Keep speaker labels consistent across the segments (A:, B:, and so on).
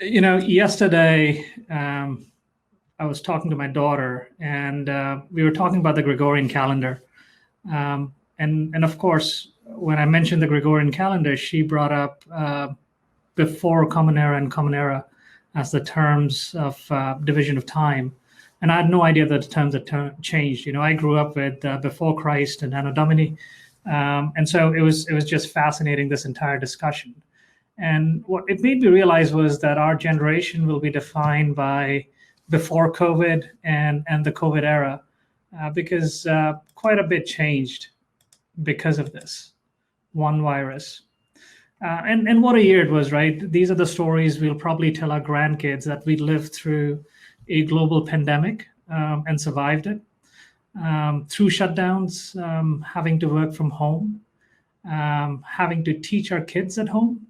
A: Yesterday I was talking to my daughter, and we were talking about the Gregorian calendar. And of course, when I mentioned the Gregorian calendar, she brought up before Common Era and Common Era as the terms of division of time. And I had no idea that the terms had changed. I grew up with before Christ and Anno Domini, and so it was just fascinating, this entire discussion. And what it made me realize was that our generation will be defined by before COVID and the COVID era, because quite a bit changed because of this one virus. And what a year it was, right? These are the stories we'll probably tell our grandkids, that we lived through a global pandemic and survived it, through shutdowns, having to work from home, having to teach our kids at home.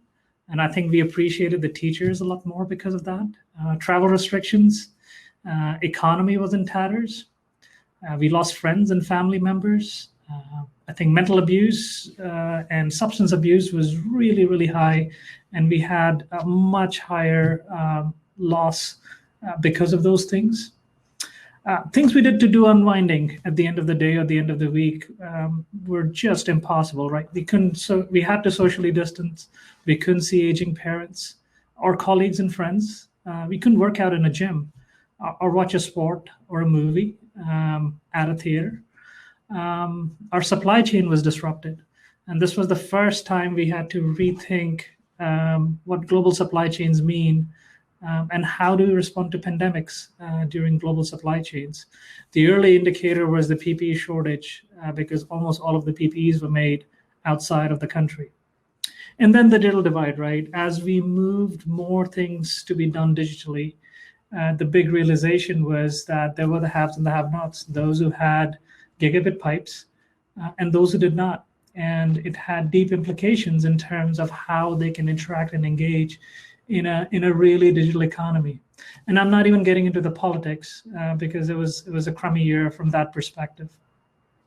A: And I think we appreciated the teachers a lot more because of that. Travel restrictions, economy was in tatters. We lost friends and family members. I think mental abuse and substance abuse was really, really high. And we had a much higher loss because of those things. Things we did to do unwinding at the end of the day or the end of the week were just impossible, right? We had to socially distance. We couldn't see aging parents or colleagues and friends. We couldn't work out in a gym or watch a sport or a movie at a theater. Our supply chain was disrupted. And this was the first time we had to rethink what global supply chains mean, and how do we respond to pandemics during global supply chains. The early indicator was the PPE shortage, because almost all of the PPEs were made outside of the country. And then the digital divide, right? As we moved more things to be done digitally, the big realization was that there were the haves and the have-nots, those who had gigabit pipes and those who did not. And it had deep implications in terms of how they can interact and engage in a really digital economy. And I'm not even getting into the politics because it was a crummy year from that perspective.